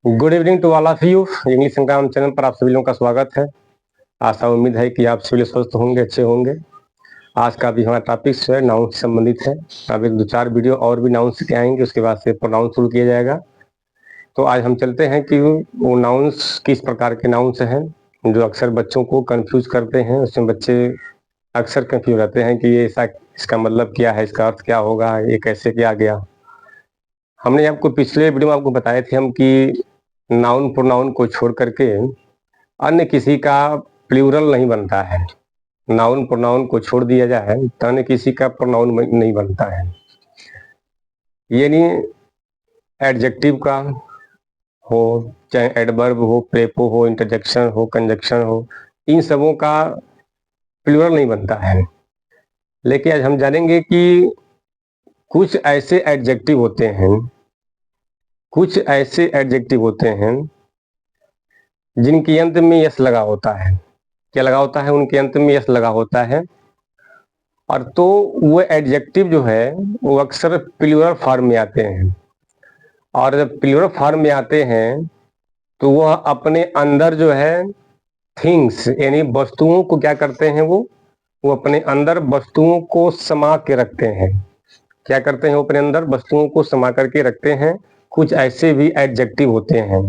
Good evening to all of you. English Sangram channel पर आप सभी लोगों का स्वागत है। आशा उम्मीद है कि आप सभी स्वस्थ होंगे, अच्छे होंगे। आज का भी हमारा टॉपिक जो है नाउन से संबंधित है। अब एक दो चार वीडियो और भी नाउन्स के आएंगे, उसके बाद से प्रोनाउंस शुरू किया जाएगा। तो आज हम चलते हैं कि वो नाउन्स किस प्रकार के नाउन्स हैं जो अक्सर बच्चों को कंफ्यूज करते हैं। उसमें बच्चे अक्सर कंफ्यूज रहते हैं कि ये ऐसा, इसका मतलब क्या है, इसका अर्थ क्या होगा, ये कैसे क्या गया। हमने आपको पिछले वीडियो में आपको बताए थे हम कि नाउन प्रोनाउन को छोड़ करके अन्य किसी का प्लूरल नहीं बनता है। नाउन प्रोनाउन को छोड़ दिया जाए तो अन्य किसी का प्रोनाउन नहीं बनता है। यानी एडजेक्टिव का हो, चाहे एडवर्ब हो, प्रेपो हो, इंटरजेक्शन हो, कंजक्शन हो, इन सबों का प्लूरल नहीं बनता है। लेकिन आज हम जानेंगे कि कुछ ऐसे एडजेक्टिव होते हैं, कुछ ऐसे एडजेक्टिव होते हैं जिनके अंत में यस लगा होता है। क्या लगा होता है? उनके अंत में यस लगा होता है। और तो वो एडजेक्टिव जो है वो अक्सर प्लूरल फॉर्म में आते हैं। और जब प्लूरल फॉर्म में आते हैं तो वह अपने अंदर जो है थिंग्स यानी वस्तुओं को क्या करते हैं, वो अपने अंदर वस्तुओं को समा के रखते हैं। क्या करते हैं? वो अपने अंदर वस्तुओं को समा करके रखते हैं। कुछ ऐसे भी एडजेक्टिव होते हैं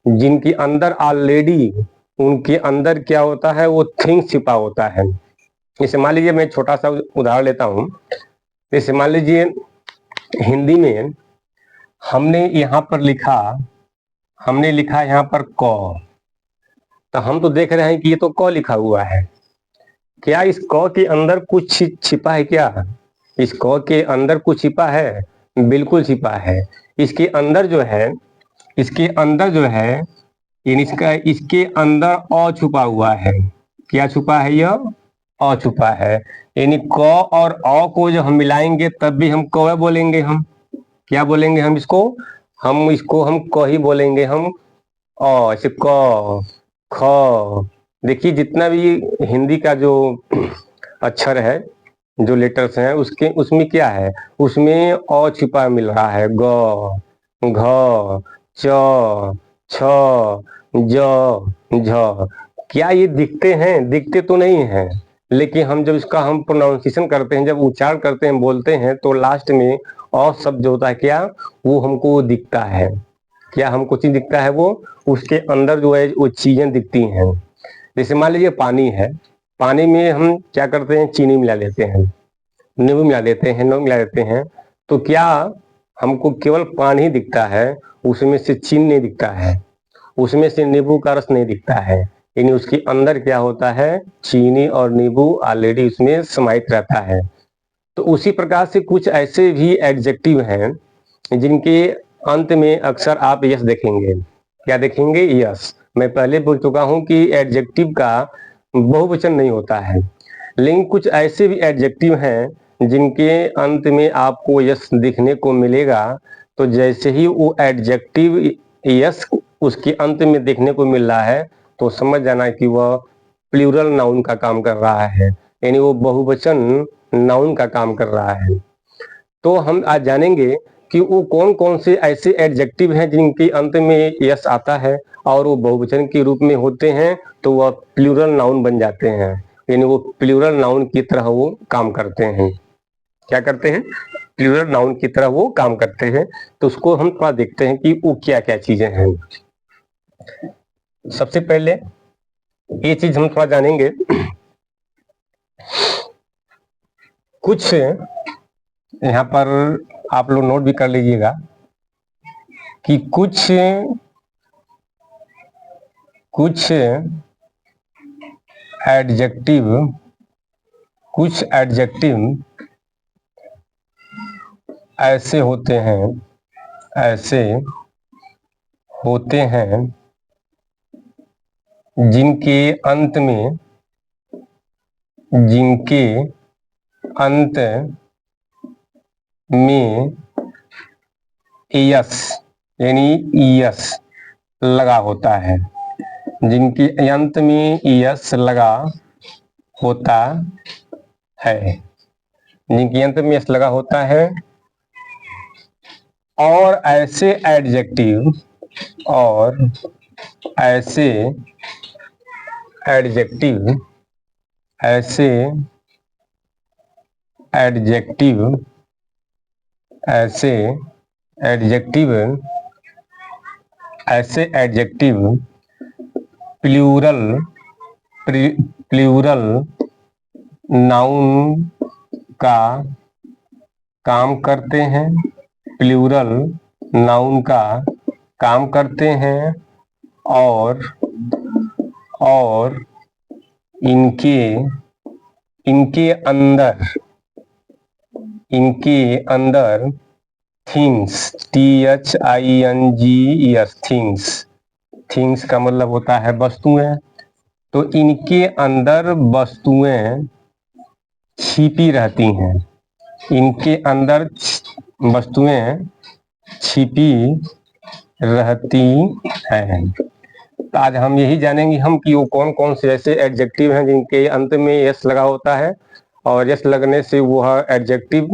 जिनके अंदर ऑलरेडी उनके अंदर क्या होता है, वो थिंग्स छिपा होता है। जैसे मान लीजिए, मैं छोटा सा उदाहरण लेता हूँ। जैसे मान लीजिए हिंदी में हमने यहाँ पर लिखा, हमने लिखा यहाँ पर क, तो हम तो देख रहे हैं कि ये तो क लिखा हुआ है। क्या इस क के अंदर कुछ छिपा है? क्या इस क के अंदर कुछ छिपा है? बिल्कुल छिपा है। इसके अंदर जो है, इसके अंदर जो है इसका, इसके अंदर अ छुपा हुआ है। क्या छुपा है? यह अ छुपा है। यानी क और अ को जब हम मिलाएंगे तब भी हम क बोलेंगे। हम क्या बोलेंगे? हम इसको क ही बोलेंगे। हम अ, ऐसे क, ख। देखिए जितना भी हिंदी का जो अक्षर है, जो लेटर्स हैं, उसके उसमें क्या है, उसमें अ छिपा मिल रहा है। ग, घ, च, छ, ज, झ। क्या ये दिखते हैं? दिखते तो नहीं हैं, लेकिन हम जब इसका हम प्रोनाउंसिएशन करते हैं, जब उच्चारण करते हैं, बोलते हैं, तो लास्ट में अ शब्द जो होता है क्या, वो हमको दिखता है। क्या हमको चीज दिखता है? वो उसके अंदर जो है वो चीजें दिखती हैं। जैसे मान लीजिए पानी है, पानी में हम क्या करते हैं, चीनी मिला देते हैं, नींबू मिला देते हैं, नमक मिला देते हैं, तो क्या हमको केवल पानी ही दिखता है? उसमें से चीनी नहीं दिखता है, उसमें से नींबू का रस नहीं दिखता है। यानी उसके अंदर क्या होता है, चीनी और नींबू ऑलरेडी उसमें समाहित रहता है। तो उसी प्रकार से कुछ ऐसे भी एडजेक्टिव हैं जिनके अंत में अक्सर आप यस देखेंगे। क्या देखेंगे? यस। मैं पहले बोल चुका हूं कि एडजेक्टिव का बहुवचन नहीं होता है, लेकिन कुछ ऐसे भी एडजेक्टिव हैं जिनके अंत में आपको यस दिखने को मिलेगा। तो जैसे ही वो एडजेक्टिव यस उसके अंत में देखने को मिल रहा है, तो समझ जाना कि वह प्लूरल नाउन का काम कर रहा है, यानी वो बहुवचन नाउन का काम कर रहा है। तो हम आज जानेंगे कि वो कौन कौन से ऐसे एडजेक्टिव हैं जिनके अंत में यस आता है और वो बहुवचन के रूप में होते हैं, तो वह प्लूरल नाउन बन जाते हैं। यानी वो प्लूरल नाउन की तरह वो काम करते हैं। क्या करते हैं? प्लूरल नाउन की तरह वो काम करते हैं। तो उसको हम थोड़ा देखते हैं कि वो क्या क्या चीजें हैं। सबसे पहले ये चीज हम थोड़ा जानेंगे, कुछ यहाँ पर आप लोग नोट भी कर लीजिएगा कि कुछ एडजेक्टिव, कुछ एडजेक्टिव ऐसे होते हैं, ऐसे होते हैं जिनके अंत में, जिनके अंत में यस यानी यस लगा होता है, जिनके अंत में यस लगा होता है, जिनके अंत में यस लगा होता है। और ऐसे एडजेक्टिव, और ऐसे एडजेक्टिव ऐसे एडजेक्टिव ऐसे एडजेक्टिव ऐसे एडजेक्टिव प्लूरल प्लूरल नाउन का काम करते हैं, प्लूरल नाउन का काम करते हैं और इनके अंदर थिंग्स THINGES थिंग्स का मतलब होता है वस्तुएं, तो इनके अंदर वस्तुएं छिपी रहती हैं, इनके अंदर वस्तुएं छिपी रहती हैं। तो आज हम यही जानेंगे हम कि वो कौन कौन से ऐसे एडजेक्टिव हैं जिनके अंत में यस लगा होता है और यस लगने से वह एडजेक्टिव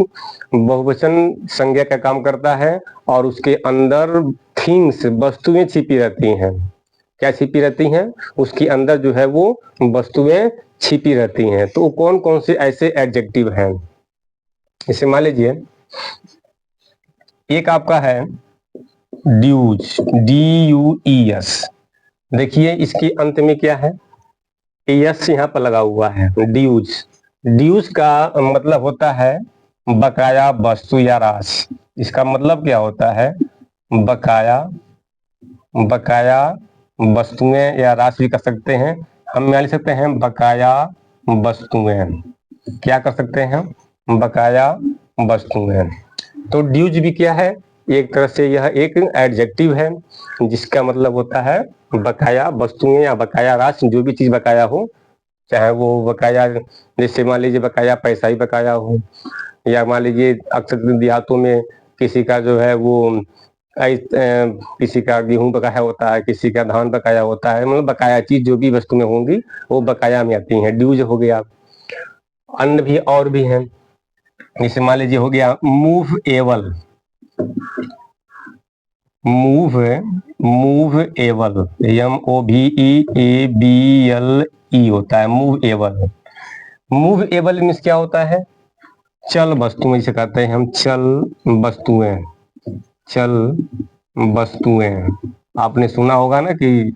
बहुवचन संज्ञा का काम करता है और उसके अंदर थिंग्स वस्तुएं छिपी रहती हैं। क्या छिपी रहती हैं? उसके अंदर जो है वो वस्तुएं छिपी रहती हैं। तो कौन कौन से ऐसे एडजेक्टिव हैं? इसे मान लीजिए एक आपका है ड्यूज, DUES। देखिए इसके अंत में क्या है? यस यहाँ पर लगा हुआ है, ड्यूज। ड्यूज का मतलब होता है बकाया वस्तु या राशि। इसका मतलब क्या होता है? बकाया वस्तुएं या राशि भी कर सकते हैं। हम यहाँ लिख सकते हैं बकाया वस्तुएं। क्या कर सकते हैं? बकाया वस्तुएं। तो ड्यूज भी क्या है? एक तरह से यह एक एडजेक्टिव है जिसका मतलब होता है बकाया वस्तुएं या बकाया राशि, जो भी चीज बकाया हो, चाहे वो बकाया जैसे मान लीजिए बकाया पैसा ही बकाया हो, या मान लीजिए अक्सर देहातों में किसी का जो है वो किसी का गेहूं बकाया होता है, किसी का धान बकाया होता है, मतलब बकाया चीज जो भी वस्तुएं होंगी वो बकाया में आती हैं, ड्यूज हो गया। अन्य भी और भी हैं, जैसे मान लीजिए हो गया मूव एबल MOVEABLE होता है मूव एबल मीन्स क्या होता है? चल वस्तुएं, जिसे कहते हैं हम चल वस्तुएं। आपने सुना होगा ना कि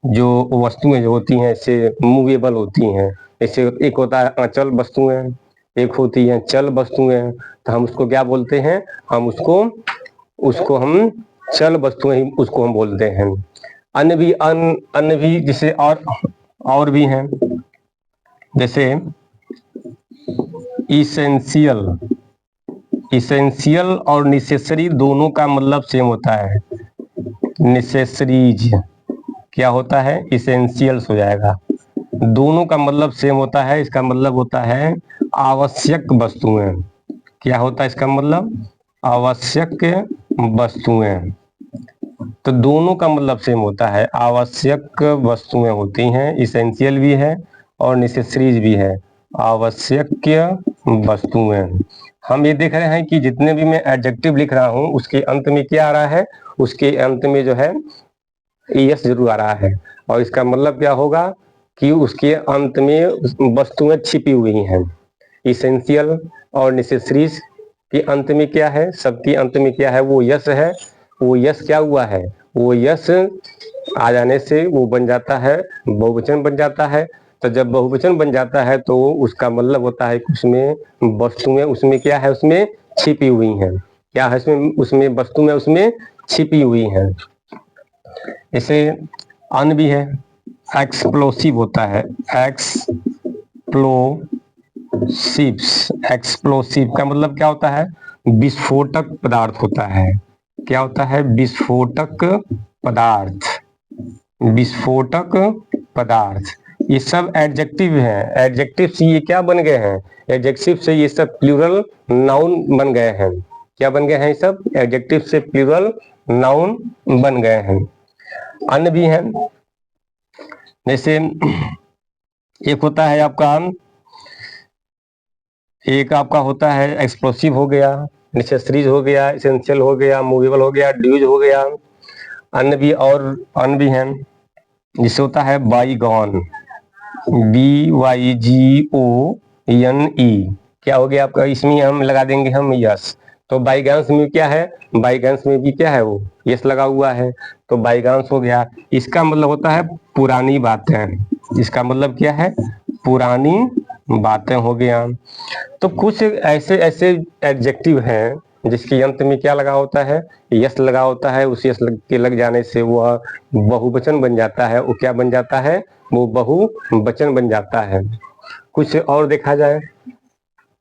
जो वस्तुएं जो होती हैं ऐसे मूवेबल होती हैं। जैसे एक होता है अचल वस्तुएं, एक होती है चल वस्तुएं। तो हम उसको क्या बोलते हैं? हम उसको हम चल वस्तुएं ही उसको हम बोलते हैं। अन्य भी जैसे और भी हैं, जैसे इसेंशियल और नेसेसरी दोनों का मतलब सेम होता है। नेसेसरीज क्या होता है? इसेंशियल्स हो जाएगा। दोनों का मतलब सेम होता है, इसका मतलब होता है आवश्यक वस्तुएं। क्या होता है इसका मतलब? आवश्यक वस्तुएं। तो दोनों का मतलब सेम होता है, आवश्यक वस्तुएं होती हैं, इसेंशियल भी है और नेसेसरीज भी है, आवश्यक वस्तुएं। हम ये देख रहे हैं कि जितने भी मैं एडजेक्टिव लिख रहा हूं उसके अंत में क्या आ रहा है? उसके अंत में जो है यस जरूर आ रहा है, और इसका मतलब क्या होगा कि उसके अंत में वस्तुएं छिपी हुई हैं। इसेंशियल और नेसेसरीज के अंत में क्या है? सबके अंत में क्या है? वो यस है। वो यस क्या हुआ है? वो यस आ जाने से वो बन जाता है बहुवचन बन जाता है। तो जब बहुवचन बन जाता है तो उसका मतलब होता है कि उसमें वस्तुएं उसमें क्या है? उसमें छिपी हुई हैं। क्या है उसमें वस्तुएं उसमें छिपी हुई हैं। जैसे अन्य भी है, एक्सप्लोसिव होता है, एक्सप्लोसिव का मतलब क्या होता है? विस्फोटक पदार्थ होता है। क्या होता है? विस्फोटक पदार्थ। ये सब एडजेक्टिव हैं। एडजेक्टिव से ये क्या बन गए हैं? एडजेक्टिव से ये सब प्लूरल नाउन बन गए हैं। क्या बन गए हैं? ये सब एडजेक्टिव से प्लूरल नाउन बन गए हैं। अन्य भी हैं, जैसे एक होता है आपका होता है एक्सप्लोसिव हो गया, नेसेसरीज हो गया, इसेंशियल हो गया, मूवेबल हो गया, ड्यूज हो गया। अन्य भी हैं, जिससे होता है बाईगॉन, BYGONE। क्या हो गया आपका, इसमें हम लगा देंगे हम यस। तो बाईगांस में क्या है, बाईगांस में भी क्या है वो यस लगा हुआ है, तो बाईगांस हो गया। इसका मतलब होता है पुरानी बातें। इसका मतलब क्या है, पुरानी बातें हो गया। तो कुछ ऐसे ऐसे एडजेक्टिव हैं जिसके अंत में क्या लगा होता है, यस लगा होता है। उस यस के लग जाने से वह बहुवचन बन जाता है। वो क्या बन जाता है, वो बहुवचन बन जाता है। कुछ और देखा जाए,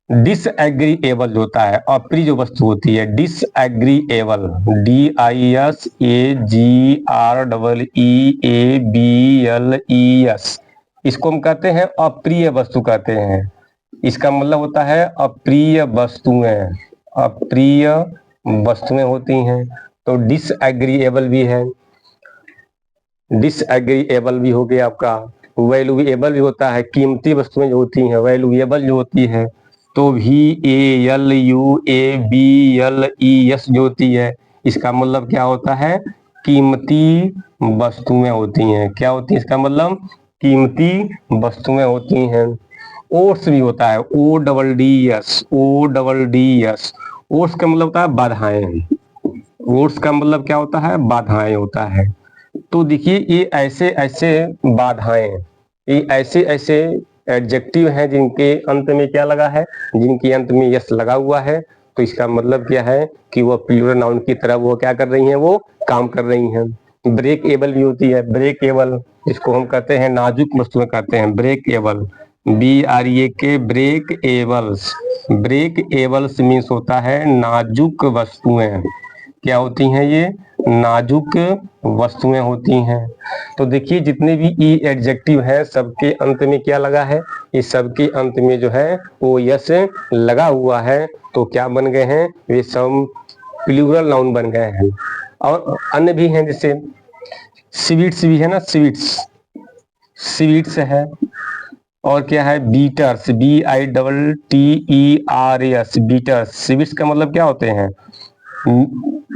डिसएग्रीएबल जो होता है, अप्रिय जो वस्तु होती है, डिसएग्रीएबल, DISAGREEABLES, इसको हम कहते हैं अप्रिय वस्तु कहते हैं। इसका मतलब होता है अप्रिय वस्तुएं, अप्रिय वस्तुएं होती हैं। तो डिसएग्रीएबल भी है, डिसएग्रीएबल भी हो गया आपका। वैल्यूएबल भी होता है, कीमती वस्तुएं जो होती हैं, वैल्यूएबल जो होती है। तो VALUABLES जो होती है, इसका मतलब क्या होता है, कीमती वस्तुएं होती हैं। क्या होती है, इसका मतलब कीमती वस्तुएं होती हैं। ओट्स भी होता है, ODDS, ODDS। ओट्स का मतलब होता है बाधाएं। ओट्स का मतलब क्या होता है, बाधाएं होता है। तो देखिए ये ऐसे ऐसे बाधाएं, ये ऐसे ऐसे एडजेक्टिव हैं जिनके अंत में क्या लगा है, जिनके अंत में यस लगा हुआ है। तो इसका मतलब क्या है कि वो प्लूरल नाउन की तरह वो क्या कर रही हैं, वो काम कर रही हैं। ब्रेक एबल भी होती है, ब्रेक एबल, इसको हम कहते हैं नाजुक वस्तुएं कहते हैं, breakable, BREAK, breakables. Breakables means होता है नाजुक वस्तुएं। क्या होती हैं ये, नाजुक वस्तुएं होती हैं। तो देखिए जितने भी ई एडजेक्टिव है सबके अंत में क्या लगा है, इस सबके अंत में जो है वो यस लगा हुआ है। तो क्या बन गए हैं, वे सब प्लूरल नाउन बन गए हैं। और अन्य भी हैं, जैसे स्वीट्स भी है ना, स्वीट्स, स्वीट्स है। और क्या है, बीटर्स, BITTERS, बीटर्स। स्वीट्स का मतलब क्या होते हैं,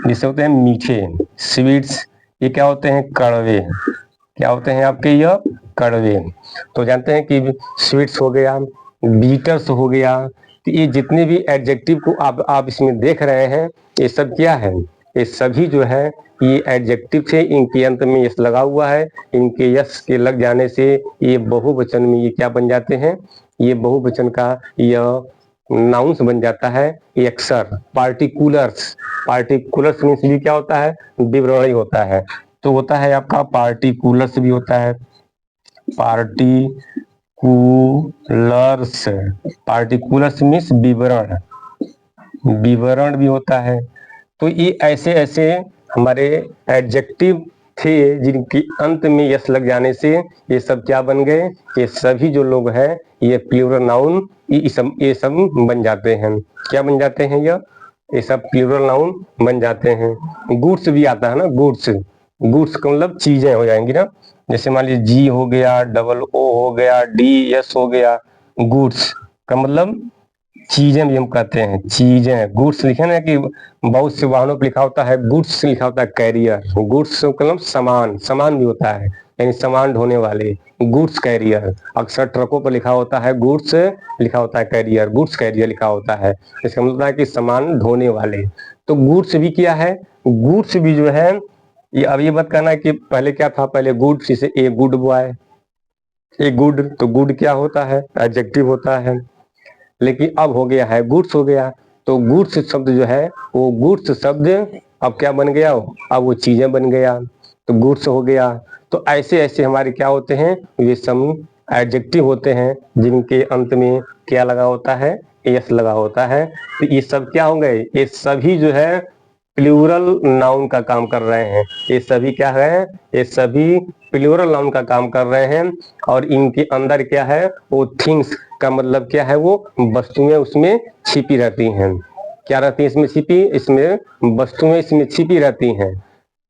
जिसे होते हैं मीठे। स्वीट्स ये क्या होते हैं, कड़वे। क्या होते हैं आपके, यह कड़वे। तो जानते हैं कि स्वीट्स हो गया, बीटर्स हो गया। तो ये जितने भी एडजेक्टिव को आप इसमें देख रहे हैं, ये सब क्या है, ये सभी जो है ये एडजेक्टिव थे, इनके अंत में यस लगा हुआ है। इनके यस के लग जाने से ये बहुवचन में ये क्या बन जाते हैं, ये बहुवचन का यह नाउन्स बन जाता है। एक्सर, पार्टिकुलर्स, पार्टिकुलर्स मीन्स भी क्या होता है, विवरण होता है। तो होता है आपका पार्टिकुलर्स भी होता है, पार्टिकुलर्स, पार्टिकुलर्स मीन्स विवरण, विवरण भी होता है। तो ये ऐसे ऐसे हमारे एडजेक्टिव थे जिनके अंत में यस लग जाने से ये सब क्या बन गए, ये सभी जो लोग हैं ये प्लूरल नाउन ये सब बन जाते हैं। क्या बन जाते हैं, ये सब प्लूरल नाउन बन जाते हैं। गुड्स भी आता है ना, गुड्स, गुड्स का मतलब चीजें हो जाएंगी ना। जैसे मान लीजिए जी हो गया, DO हो गया, DS हो गया। गुड्स का मतलब चीजें भी हम कहते हैं, चीजें। गुड्स लिखे ना कि बहुत से वाहनों पर लिखा होता है गुड्स, लिखा होता है कैरियर। गुड्स मतलब सामान, सामान भी होता है, यानी सामान ढोने वाले, गुड्स कैरियर। अक्सर ट्रकों पर लिखा होता है गुड्स, लिखा होता है कैरियर, गुड्स कैरियर लिखा होता है। इसका मतलब है कि सामान ढोने वाले। तो गुड्स भी क्या है, गुड्स भी जो है ये, अब ये मत कहना कि पहले क्या था, पहले गुड्स, जैसे a good boy, a good, तो गुड क्या होता है, एडजेक्टिव होता है। लेकिन अब हो गया है गुड्स हो गया। तो गुड्स शब्द जो है वो गुड्स शब्द अब क्या बन गया, अब वो चीजें बन गया, तो गुड्स हो गया। तो ऐसे ऐसे हमारे क्या होते हैं, ये सब एडजेक्टिव होते हैं जिनके अंत में क्या लगा होता है, एस लगा होता है। तो ये सब क्या हो गए, ये सभी जो है प्लूरल नाउन का काम कर रहे हैं। ये सभी क्या है, ये सभी प्लूरल नाउन का काम कर रहे हैं। और इनके अंदर क्या है, वो थिंग्स का मतलब क्या है, वो वस्तुएं उसमें छिपी रहती हैं। क्या रहती है इसमें छिपी, इसमें वस्तुएं इसमें छिपी रहती हैं।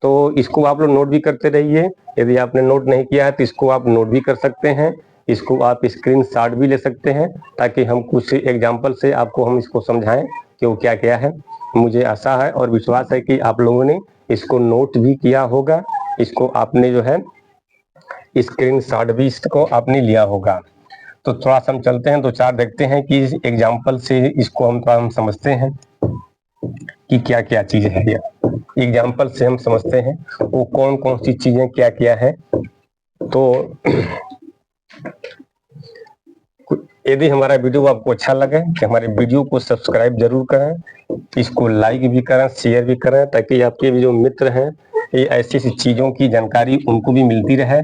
तो इसको आप लोग नोट भी करते रहिए। यदि आपने नोट नहीं किया है तो इसको आप नोट भी कर सकते हैं। इसको आप स्क्रीन शॉट भी ले सकते हैं, ताकि हम कुछ एग्जाम्पल से आपको हम इसको समझाएं कि वो क्या क्या है। मुझे आशा है और विश्वास है कि आप लोगों ने इसको नोट भी किया होगा, इसको आपने जो है स्क्रीनशॉट भी इसको आपने लिया होगा। तो थोड़ा सा हम चलते हैं, 2-4 देखते हैं कि एग्जाम्पल से इसको हम समझते हैं कि क्या क्या चीज है। एग्जाम्पल से हम समझते हैं वो कौन कौन सी चीजें क्या क्या है। तो यदि हमारा वीडियो आपको अच्छा लगे कि हमारे वीडियो को सब्सक्राइब जरूर करें, इसको लाइक भी करें, शेयर भी करें, ताकि आपके जो मित्र हैं ये ऐसी ऐसी चीजों की जानकारी उनको भी मिलती रहे।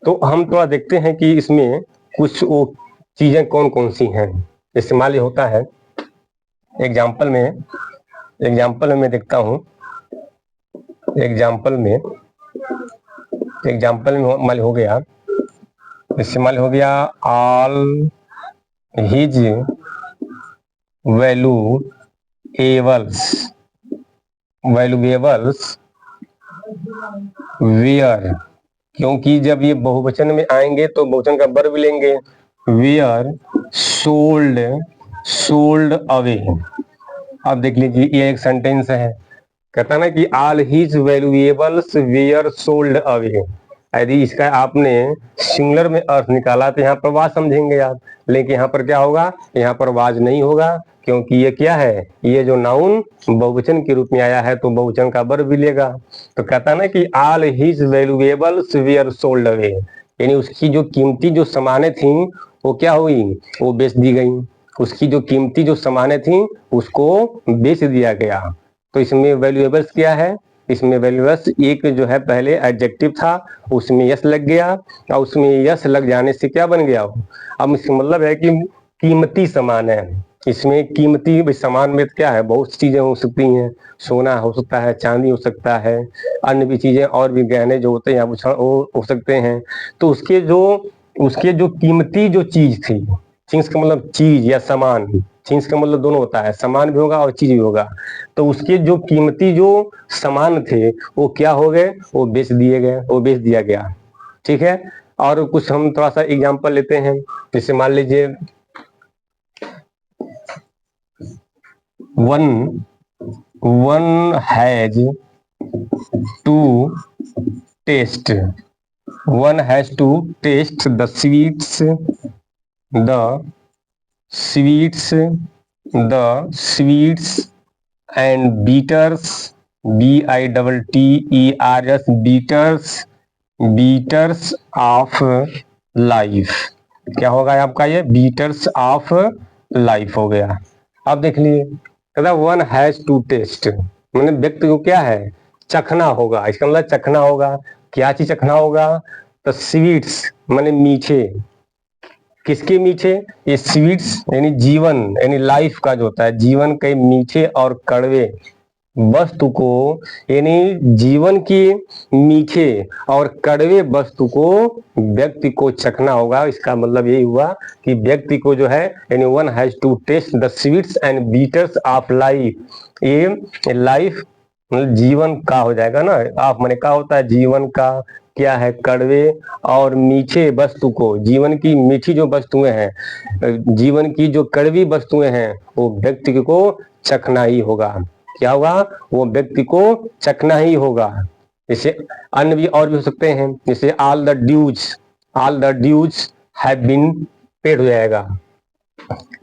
तो हम थोड़ा देखते हैं कि इसमें कुछ वो चीजें कौन कौन सी हैं। इस्तेमाल ये होता है एग्जाम्पल में मैं देखता हूँ, एग्जाम्पल में इस्तेमाल हो गया, ऑल हिज वैल्यूएबल्स वेयर, क्योंकि जब ये बहुवचन में आएंगे तो बहुवचन का वर्ब लेंगे, वेयर सोल्ड अवे। अब देख लीजिए ये एक सेंटेंस है, कहता ना कि all his valuables were sold away. यदि इसका आपने सिंगुलर में अर्थ निकाला तो यहाँ पर वाज समझेंगे आप, लेकिन यहाँ पर क्या होगा, यहाँ पर वाज नहीं होगा, क्योंकि ये क्या है, ये जो नाउन बहुवचन के रूप में आया है तो बहुवचन का वर्ब भी लेगा। तो कहता ना कि all his valuables were sold away, यानी उसकी जो कीमती जो सामानें थी वो क्या हुई, वो बेच दी गई। उसकी जो कीमती जो सामानें थी उसको बेच दिया गया। तो इसमें वैल्यूएबल्स क्या है, इसमें वैल्यूएबल्स एक जो है पहले एडजेक्टिव था, उसमें यस लग गया, और उसमें यस लग जाने से क्या बन गया। अब इसका मतलब है कि कीमती सामान है। इसमें कीमती सामान में क्या है, बहुत चीजें हो सकती हैं, सोना हो सकता है, चांदी हो सकता है, अन्य भी चीजें और भी गहने जो होते हैं वो हो सकते हैं। तो उसके जो कीमती जो चीज थी, थिंग्स का मतलब चीज या सामान, थिंग्स का मतलब दोनों होता है, सामान भी होगा और चीज भी होगा। तो उसके जो कीमती जो सामान थे वो क्या हो गए, वो बेच दिया गया। ठीक है। और कुछ हम थोड़ा सा एग्जांपल लेते हैं, जैसे मान लीजिए one has to taste the sweets and bitters, bitters of life। क्या होगा आपका, ये बीटर्स ऑफ लाइफ हो गया। अब देख लिए, कहता वन हैज टू टेस्ट, मैंने व्यक्ति को क्या है, चखना होगा। इसका मतलब चखना होगा, क्या चीज चखना होगा, तो स्वीट्स माने मीठे। किसके मीठे, ये स्वीट्स यानी जीवन, यानी लाइफ का जो होता है, जीवन के मीठे और कड़वे वस्तु को, यानी जीवन की मीठे और कड़वे वस्तु को व्यक्ति को चखना होगा। इसका मतलब यही हुआ कि व्यक्ति को जो है, यानी one has to test the sweets and bitters of life. ये लाइफ मतलब जीवन का हो जाएगा ना, आप मैंने क्या होता है, जीवन का क्या है, कड़वे और मीठे वस्तु को, जीवन की मीठी जो वस्तुएं हैं, जीवन की जो कड़वी वस्तुएं हैं, वो व्यक्ति को चखना ही होगा। क्या होगा, वो व्यक्ति को चखना ही होगा। जैसे अन्य भी और भी हो सकते हैं, जैसे all the dues have been paid हो जाएगा।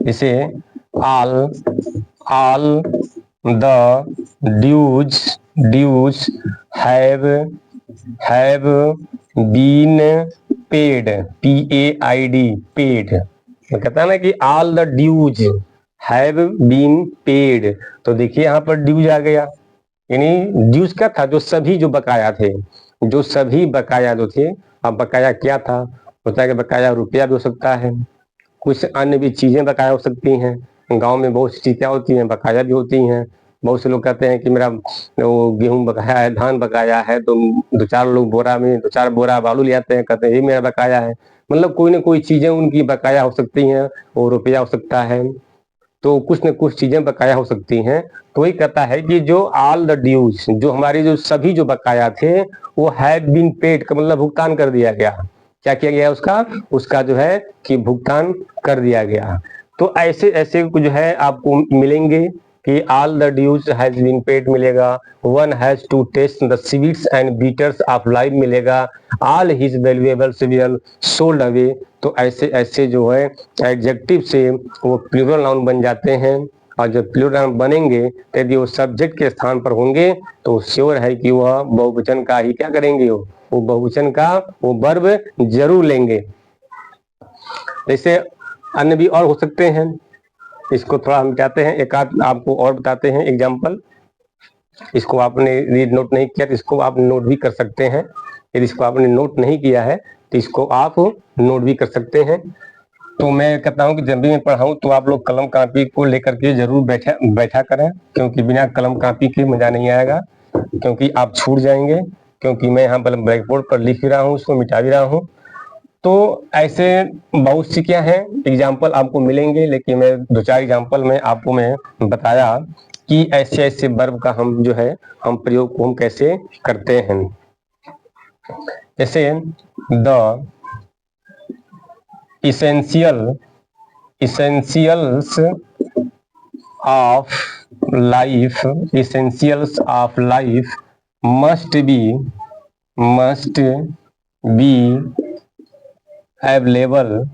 जैसे all the dues have been paid, PAID paid. कहता है ना कि all the dues have been paid, तो देखिए यहाँ पर ड्यूज आ गया, यानी ड्यूज क्या था, जो सभी जो बकाया थे, जो सभी बकाया जो थे। अब बकाया क्या था, होता है कि बकाया रुपया भी हो सकता है, कुछ अन्य भी चीजें बकाया हो सकती हैं। गांव में बहुत सी चीजें होती हैं, बकाया भी होती हैं। बहुत से लोग कहते हैं कि मेरा वो गेहूं बकाया है, धान बकाया है, तो 2-4 लोग बोरा में 2-4 बोरा बालू ले आते हैं, कहते हैं ये मेरा बकाया है। मतलब कोई ना कोई चीजें उनकी बकाया हो सकती हैं, वो रुपया हो सकता है, तो कुछ न कुछ चीजें बकाया हो सकती हैं। तो वही कहता है कि जो ऑल द ड्यूज, जो हमारी जो सभी जो बकाया थे, वो हैव बीन पेड का मतलब भुगतान कर दिया गया। क्या किया गया, उसका जो है कि भुगतान कर दिया गया। तो ऐसे ऐसे जो है आपको मिलेंगे कि all the dues has been paid मिलेगा, one has to test the sweets and bitters of life मिलेगा, all his valuables will sold away. तो ऐसे ऐसे जो है एडजेक्टिव से वो प्लूरल नाउन बन जाते हैं, और जब प्लूरल नाउन बनेंगे यदि वो सब्जेक्ट के स्थान पर होंगे तो श्योर है कि वह बहुवचन का ही क्या करेंगे, वो बहुवचन का वो वर्ब जरूर लेंगे। जैसे अन्य भी और हो सकते हैं, इसको थोड़ा हम चाहते हैं एक आध आपको और बताते हैं एग्जाम्पल। इसको आपने रीड नोट नहीं किया तो इसको आप नोट भी कर सकते हैं, यदि इसको आपने नोट नहीं किया है तो इसको आप नोट भी कर सकते हैं। तो मैं कहता हूँ कि जब भी मैं पढ़ाऊँ तो आप लोग कलम कापी को लेकर के जरूर बैठा करें, क्योंकि बिना कलम कापी के मजा नहीं आएगा, क्योंकि आप छूट जाएंगे, क्योंकि मैं यहाँ पर ब्लैक बोर्ड पर लिख भी रहा हूँ, उसको मिटा भी रहा हूँ। तो ऐसे बहुत सी क्या है एग्जाम्पल आपको मिलेंगे, लेकिन मैं दो चार एग्जाम्पल में आपको मैं बताया कि ऐसे ऐसे वर्ब का हम जो है हम प्रयोग को हम कैसे करते हैं। जैसे the essentials of life must be available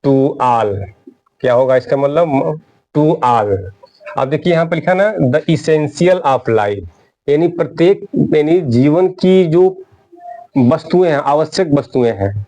to all. क्या होगा इसका मतलब, टू ऑल। अब देखिए यहाँ पर लिखा ना द इसेंशियल ऑफ लाइफ, यानी प्रत्येक यानी जीवन की जो वस्तुएं हैं, आवश्यक वस्तुएं हैं,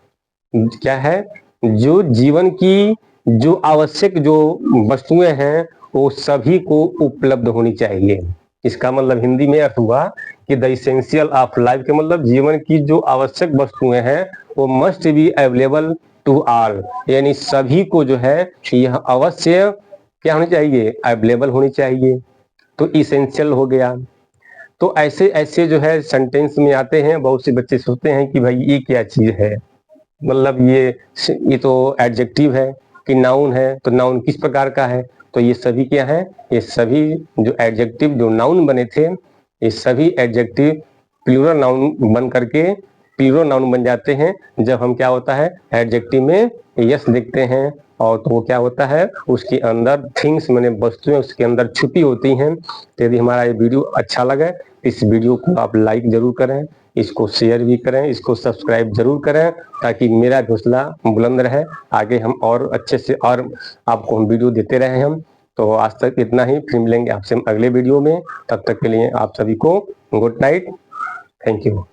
क्या है, जो जीवन की जो आवश्यक जो वस्तुएं हैं वो सभी को उपलब्ध होनी चाहिए। इसका मतलब हिंदी में अर्थ हुआ कि द इसेंशियल ऑफ लाइफ के मतलब जीवन की जो आवश्यक वस्तुएं हैं वो must be available to all, यानी सभी को जो है यह अवश्य क्या होनी चाहिए, अवेलेबल होनी चाहिए। तो इसेंशियल हो गया। तो ऐसे ऐसे जो है सेंटेंस में आते हैं, बहुत से बच्चे सोचते हैं कि भाई ये क्या चीज है, मतलब ये तो एडजेक्टिव है कि नाउन है, तो नाउन किस प्रकार का है। तो ये सभी क्या है, ये सभी जो एडजेक्टिव जो नाउन बने थे ये सभी एडजेक्टिव प्लूरल नाउन बन करके प्लूरल नाउन बन जाते हैं जब हम क्या होता है एडजेक्टिव में यस देखते हैं। और तो वो क्या होता है उसके अंदर थिंग्स मैंने वस्तुएं उसके अंदर छुपी होती हैं। तो यदि हमारा ये वीडियो अच्छा लगे इस वीडियो को आप लाइक जरूर करें, इसको शेयर भी करें, इसको सब्सक्राइब जरूर करें, ताकि मेरा हौसला बुलंद रहे, आगे हम और अच्छे से और आपको हम वीडियो देते रहे हम। तो आज तक इतना ही, फिर मिलेंगे आपसे अगले वीडियो में। तब तक के लिए आप सभी को गुड नाइट, थैंक यू।